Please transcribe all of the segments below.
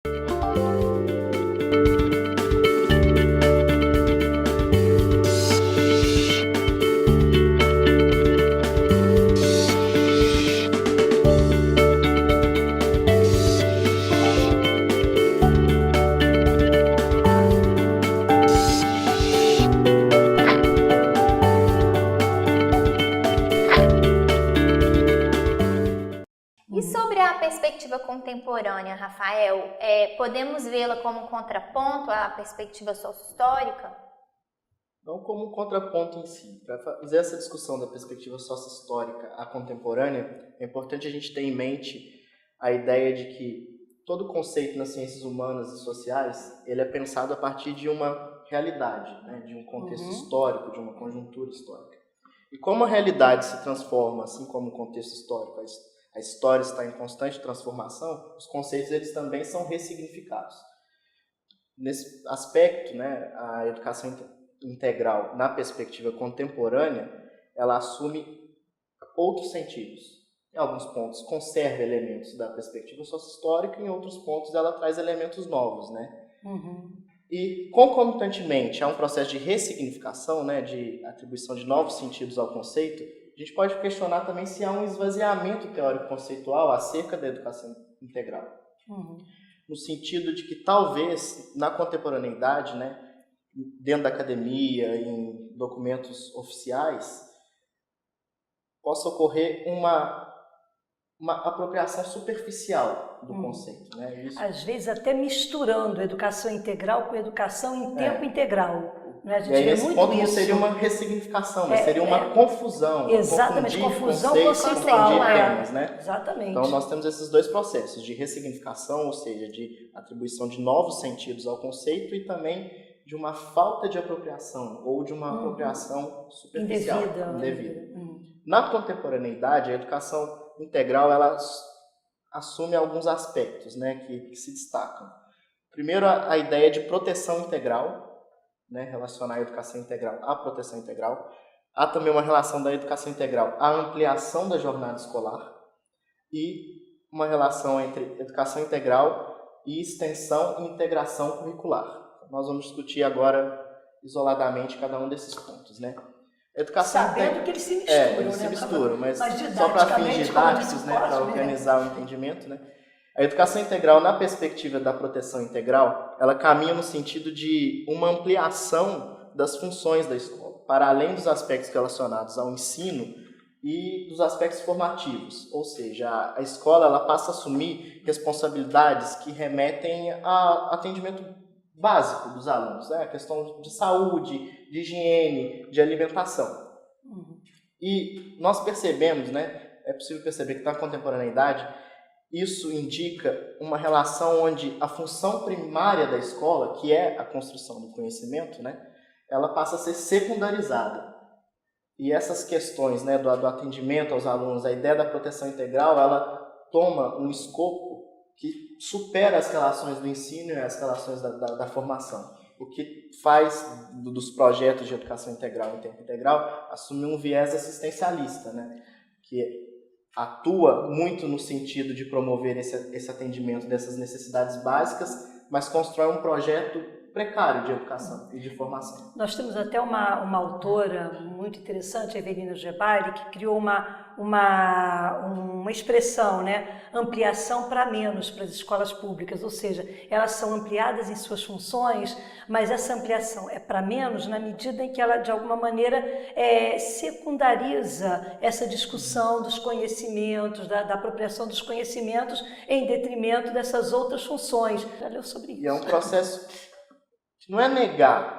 E sobre a perspectiva contemporânea, Rafael, podemos vê-la como um contraponto à perspectiva sócio-histórica? Não como um contraponto em si. Para fazer essa discussão da perspectiva sócio-histórica à contemporânea, é importante a gente ter em mente a ideia de que todo conceito nas ciências humanas e sociais ele é pensado a partir de uma realidade, né? De um contexto histórico, de uma conjuntura histórica. E como a realidade se transforma, assim como o contexto histórico, a história está em constante transformação, os conceitos eles também são ressignificados. Nesse aspecto, né, a educação integral na perspectiva contemporânea, ela assume outros sentidos. Em alguns pontos conserva elementos da perspectiva sócio-histórica, em outros pontos ela traz elementos novos, né? E concomitantemente a um processo de ressignificação, né, de atribuição de novos sentidos ao conceito, a gente pode questionar também se há um esvaziamento teórico-conceitual acerca da educação integral. No sentido de que talvez na contemporaneidade, né, dentro da academia, em documentos oficiais, possa ocorrer uma apropriação superficial do conceito. Né? Isso... Às vezes até misturando educação integral com educação em tempo integral. Né? A gente e aí, vê nesse muito ponto isso. não seria uma ressignificação, mas seria uma confusão. Exatamente, confusão conceitual. Temas, né? Exatamente. Então nós temos esses dois processos, de ressignificação, ou seja, de atribuição de novos sentidos ao conceito e também de uma falta de apropriação ou de uma apropriação superficial, indevida. Na contemporaneidade, a educação integral ela assume alguns aspectos, né, que se destacam. Primeiro, a ideia de proteção integral, né, relacionar a educação integral à proteção integral. Há também uma relação da educação integral à ampliação da jornada escolar e uma relação entre educação integral e extensão e integração curricular. Nós vamos discutir agora isoladamente cada um desses pontos, né? Educação sabendo que eles se misturam, eles se misturam, mas só para fins didáticos, né, para organizar o entendimento, né? A educação integral, na perspectiva da proteção integral, ela caminha no sentido de uma ampliação das funções da escola, para além dos aspectos relacionados ao ensino e dos aspectos formativos. Ou seja, a escola ela passa a assumir responsabilidades que remetem a atendimento básico dos alunos, né? A questão de saúde, de higiene, de alimentação. E nós percebemos, né, é possível perceber que na contemporaneidade isso indica uma relação onde a função primária da escola, que é a construção do conhecimento, né, ela passa a ser secundarizada. E essas questões, né, do atendimento aos alunos, a ideia da proteção integral, ela toma um escopo que supera as relações do ensino e as relações da formação. O que faz dos projetos de educação integral e tempo integral assumir um viés assistencialista, né, que atua muito no sentido de promover esse atendimento dessas necessidades básicas, mas constrói um projeto precário de educação e de formação. Nós temos até uma autora muito interessante, Evelina Gebali, que criou uma expressão, né? Ampliação para menos para as escolas públicas, ou seja, elas são ampliadas em suas funções, mas essa ampliação é para menos na medida em que ela, de alguma maneira, secundariza essa discussão dos conhecimentos, da apropriação dos conhecimentos em detrimento dessas outras funções. Já leu sobre isso. E é um processo que não é negar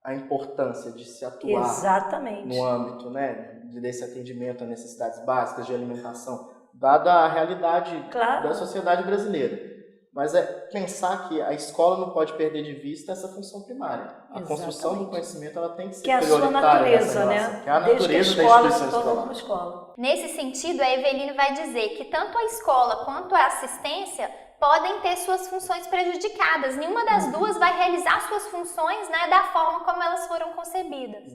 a importância de se atuar no âmbito, né, desse atendimento a necessidades básicas de alimentação, dada a realidade da sociedade brasileira. Mas é pensar que a escola não pode perder de vista essa função primária. A construção do conhecimento ela tem que ser prioritária nessa relação, que é a natureza da instituição escolar. Nesse sentido, a Eveline vai dizer que tanto a escola quanto a assistência podem ter suas funções prejudicadas. Nenhuma das duas vai realizar suas funções, né, da forma como elas foram concebidas.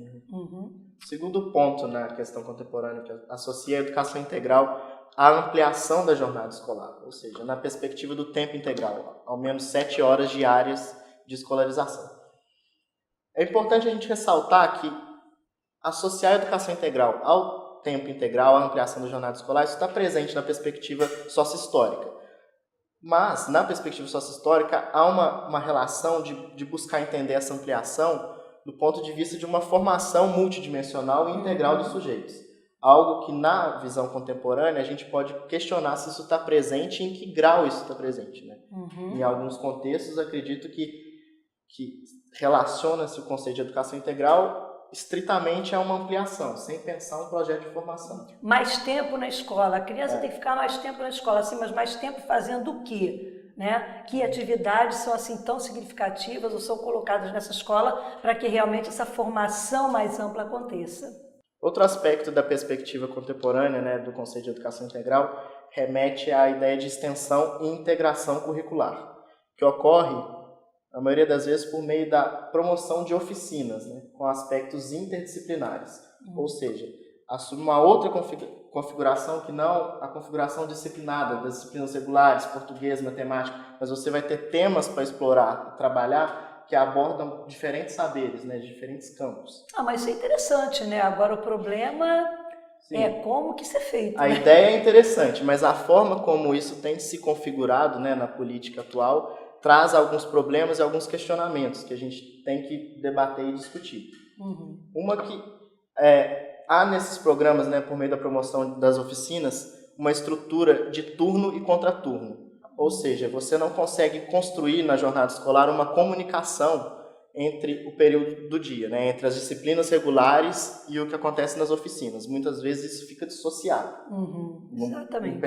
Segundo ponto na questão contemporânea que associa a educação integral a ampliação da jornada escolar, ou seja, na perspectiva do tempo integral, ao menos 7 horas diárias de escolarização. É importante a gente ressaltar que associar a educação integral ao tempo integral, à ampliação da jornada escolar, isso está presente na perspectiva sócio-histórica. Mas, na perspectiva sócio-histórica, há uma relação de buscar entender essa ampliação do ponto de vista de uma formação multidimensional e integral dos sujeitos. Algo que, na visão contemporânea, a gente pode questionar se isso está presente e em que grau isso está presente. Né? Em alguns contextos, acredito que relaciona-se o conceito de educação integral estritamente a uma ampliação, sem pensar um projeto de formação. Mais tempo na escola. A criança tem que ficar mais tempo na escola, assim, mas mais tempo fazendo o quê? Né? Que atividades são assim tão significativas ou são colocadas nessa escola para que realmente essa formação mais ampla aconteça? Outro aspecto da perspectiva contemporânea, né, do conceito de educação integral remete à ideia de extensão e integração curricular, que ocorre, na maioria das vezes, por meio da promoção de oficinas, né, com aspectos interdisciplinares, ou seja, assume uma outra configuração que não a configuração disciplinada das disciplinas regulares, português, matemática, mas você vai ter temas para explorar e trabalhar que abordam diferentes saberes, né, de diferentes campos. Mas isso é interessante, né? Agora o problema é como que isso é feito. A ideia é interessante, mas a forma como isso tem se configurado, né, na política atual traz alguns problemas e alguns questionamentos que a gente tem que debater e discutir. Uma que há nesses programas, né, por meio da promoção das oficinas, uma estrutura de turno e contraturno. Ou seja, você não consegue construir na jornada escolar uma comunicação entre o período do dia, né, entre as disciplinas regulares e o que acontece nas oficinas. Muitas vezes isso fica dissociado. Exatamente.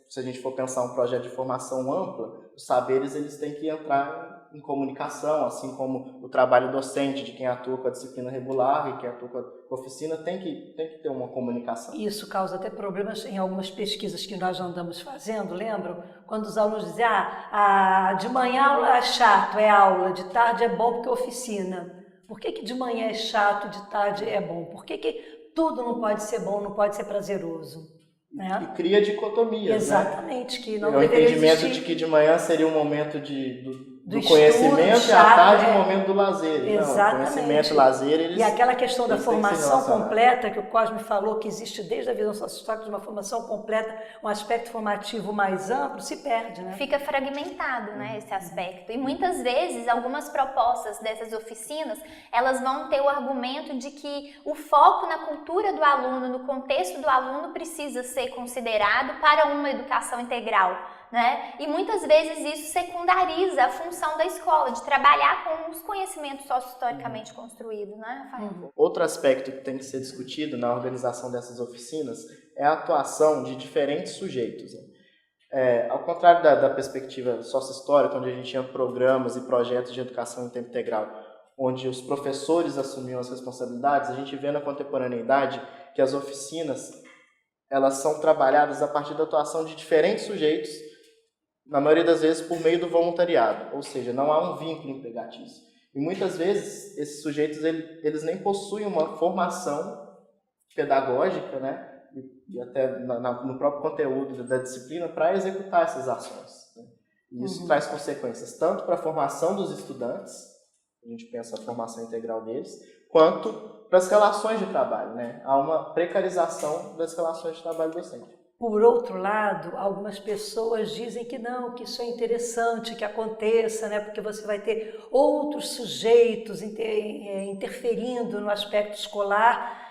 Se a gente for pensar um projeto de formação ampla, os saberes eles têm que entrar em comunicação, assim como o trabalho docente de quem atua com a disciplina regular e quem atua com a oficina tem que ter uma comunicação. Isso causa até problemas em algumas pesquisas que nós andamos fazendo, lembram? Quando os alunos dizem, de manhã é chato, é aula, de tarde é bom porque é oficina. Por que de manhã é chato, de tarde é bom? Por que tudo não pode ser bom, não pode ser prazeroso? Né? E cria dicotomias. Exatamente, né? que não o deveria entendimento existir. de que de manhã seria um momento do estudo, conhecimento e à tarde um momento do lazer. Exatamente. Não, conhecimento e lazer, eles... E aquela questão da formação que completa, que o Cosme falou, que existe desde a visão sócio-histórica de uma formação completa, um aspecto formativo mais amplo, se perde, né? Fica fragmentado, né, esse aspecto. E muitas vezes, algumas propostas dessas oficinas, elas vão ter o argumento de que o foco na cultura do aluno, no contexto do aluno, precisa ser considerado para uma educação integral. Né? E muitas vezes isso secundariza a função da escola, de trabalhar com os conhecimentos sócio-historicamente construídos, né, Rafael? Outro aspecto que tem que ser discutido na organização dessas oficinas é a atuação de diferentes sujeitos. Né? Ao contrário da perspectiva sócio-histórica, onde a gente tinha programas e projetos de educação em tempo integral, onde os professores assumiam as responsabilidades, a gente vê na contemporaneidade que as oficinas elas são trabalhadas a partir da atuação de diferentes sujeitos, na maioria das vezes por meio do voluntariado, ou seja, não há um vínculo empregatício. E muitas vezes esses sujeitos eles nem possuem uma formação pedagógica, né, e até no próprio conteúdo da disciplina para executar essas ações. Né? E isso traz consequências tanto para a formação dos estudantes, a gente pensa a formação integral deles, quanto para as relações de trabalho. Né? Há uma precarização das relações de trabalho docente. Por outro lado, algumas pessoas dizem que não, que isso é interessante que aconteça, né? Porque você vai ter outros sujeitos interferindo no aspecto escolar.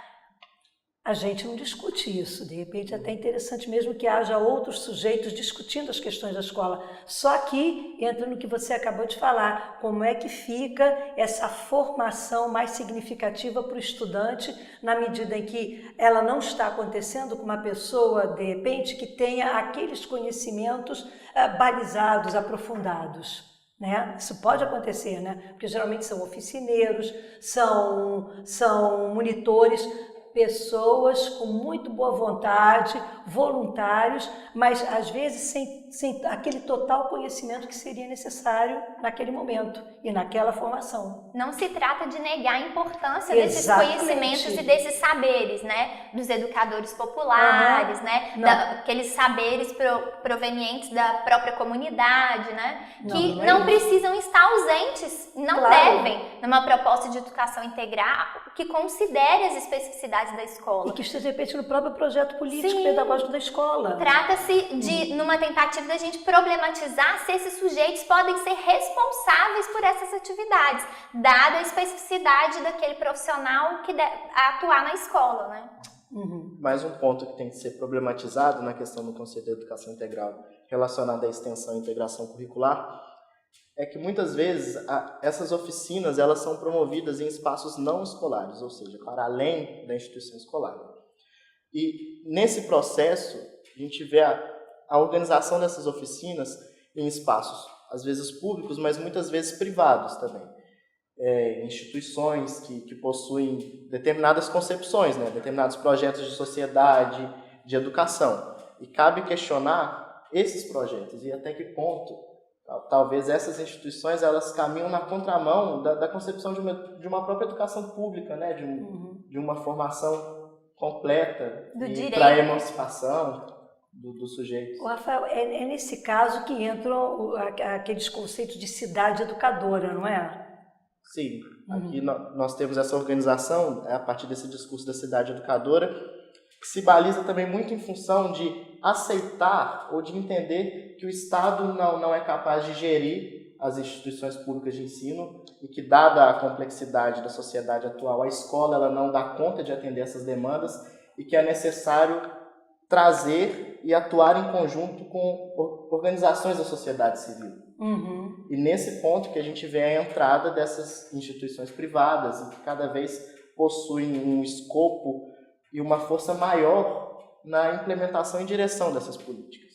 A gente não discute isso, de repente é até interessante mesmo que haja outros sujeitos discutindo as questões da escola. Só que entra no que você acabou de falar, como é que fica essa formação mais significativa para o estudante na medida em que ela não está acontecendo com uma pessoa, de repente, que tenha aqueles conhecimentos balizados, aprofundados. Né? Isso pode acontecer, né? Porque geralmente são oficineiros, são monitores, pessoas com muito boa vontade, voluntários, mas às vezes sem sem aquele total conhecimento que seria necessário naquele momento e naquela formação. Não se trata de negar a importância desses conhecimentos e desses saberes, né? Dos educadores populares, né? Aqueles saberes provenientes da própria comunidade, né? Que não precisam estar ausentes, não devem, numa proposta de educação integral que considere as especificidades da escola. E que esteja, de repente, no próprio projeto político pedagógico da escola. Trata-se de, numa tentativa da gente problematizar se esses sujeitos podem ser responsáveis por essas atividades, dada a especificidade daquele profissional que deve atuar na escola, né? Mais um ponto que tem que ser problematizado na questão do conceito da educação integral relacionado à extensão e integração curricular é que muitas vezes essas oficinas elas são promovidas em espaços não escolares, ou seja, para além da instituição escolar. E nesse processo a gente vê a organização dessas oficinas em espaços, às vezes públicos, mas muitas vezes privados também. Instituições que possuem determinadas concepções, né? Determinados projetos de sociedade, de educação. E cabe questionar esses projetos e até que ponto talvez essas instituições elas caminham na contramão da concepção de uma própria educação pública, né? De uma formação completa para a emancipação do sujeito. Rafael, é nesse caso que entram aqueles conceitos de cidade educadora, não é? Sim, aqui nós temos essa organização, a partir desse discurso da cidade educadora, que se baliza também muito em função de aceitar ou de entender que o Estado não é capaz de gerir as instituições públicas de ensino e que, dada a complexidade da sociedade atual, a escola ela não dá conta de atender essas demandas e que é necessário trazer e atuar em conjunto com organizações da sociedade civil. E nesse ponto que a gente vê a entrada dessas instituições privadas e que cada vez possuem um escopo e uma força maior na implementação e direção dessas políticas.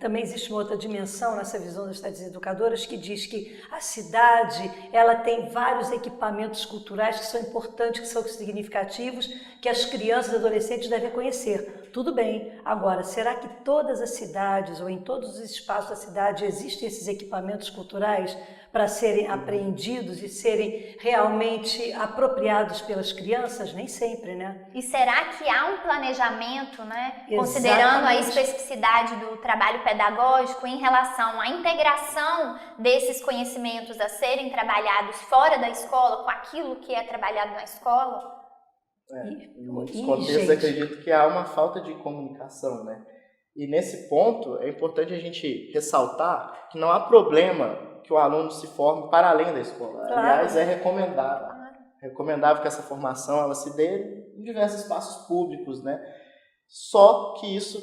Também existe uma outra dimensão nessa visão das cidades educadoras que diz que a cidade ela tem vários equipamentos culturais que são importantes, que são significativos, que as crianças e adolescentes devem conhecer. Tudo bem. Agora, será que todas as cidades ou em todos os espaços da cidade existem esses equipamentos culturais para serem apreendidos e serem realmente apropriados pelas crianças? Nem sempre, né? E será que há um planejamento, né? Considerando a especificidade do trabalho pedagógico em relação à integração desses conhecimentos a serem trabalhados fora da escola com aquilo que é trabalhado na escola? Em muitos contextos acredito que há uma falta de comunicação, né? E nesse ponto é importante a gente ressaltar que não há problema que o aluno se forme para além da escola. Claro. Aliás, é recomendável que essa formação ela se dê em diversos espaços públicos, né? Só que isso,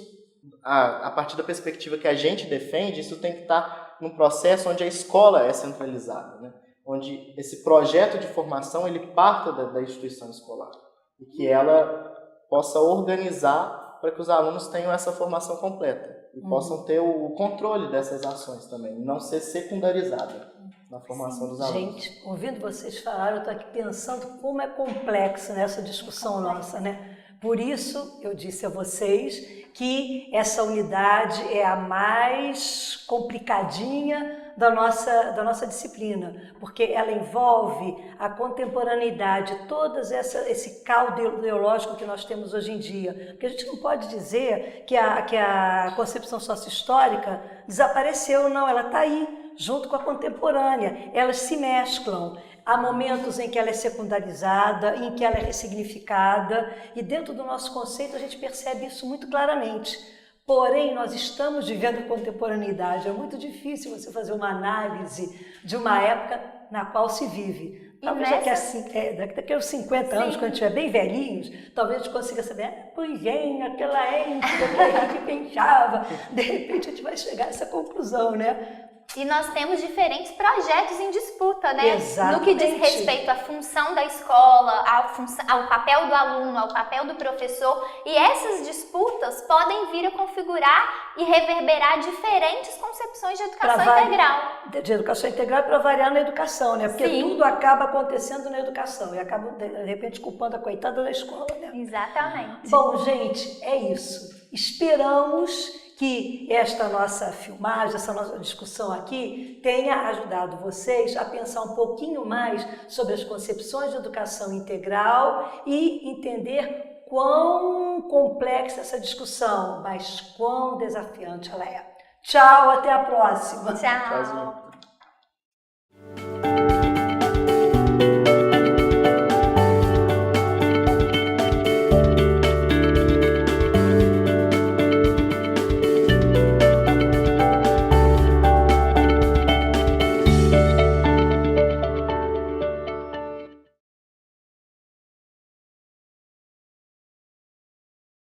a partir da perspectiva que a gente defende, isso tem que estar num processo onde a escola é centralizada, né? Onde esse projeto de formação ele parta da instituição escolar e que ela possa organizar para que os alunos tenham essa formação completa e possam ter o controle dessas ações também, não ser secundarizada na formação dos alunos. Gente, ouvindo vocês falar, eu estou aqui pensando como é complexa nessa discussão nossa, né? Por isso, eu disse a vocês que essa unidade é a mais complicadinha da nossa disciplina, porque ela envolve a contemporaneidade, todo esse caldo ideológico que nós temos hoje em dia. Porque a gente não pode dizer que a concepção sócio-histórica desapareceu, não, ela está aí, junto com a contemporânea, elas se mesclam. Há momentos em que ela é secundarizada, em que ela é ressignificada, e dentro do nosso conceito a gente percebe isso muito claramente. Porém, nós estamos vivendo a contemporaneidade. É muito difícil você fazer uma análise de uma época na qual se vive. Talvez daqui a uns 50 anos, quando estiver bem velhinhos, talvez a gente consiga saber, pois é, naquela época que pensava. De repente a gente vai chegar a essa conclusão, né? E nós temos diferentes projetos em disputa, né? Exatamente. No que diz respeito à função da escola, ao papel do aluno, ao papel do professor. E essas disputas podem vir a configurar e reverberar diferentes concepções de educação integral. De educação integral para variar na educação, né? Porque tudo acaba acontecendo na educação e acaba, de repente, culpando a coitada da escola, né? Exatamente. Bom, gente, é isso. Esperamos que esta nossa filmagem, essa nossa discussão aqui tenha ajudado vocês a pensar um pouquinho mais sobre as concepções de educação integral e entender quão complexa essa discussão, mas quão desafiante ela é. Tchau, até a próxima. Tchau. Tchauzinho.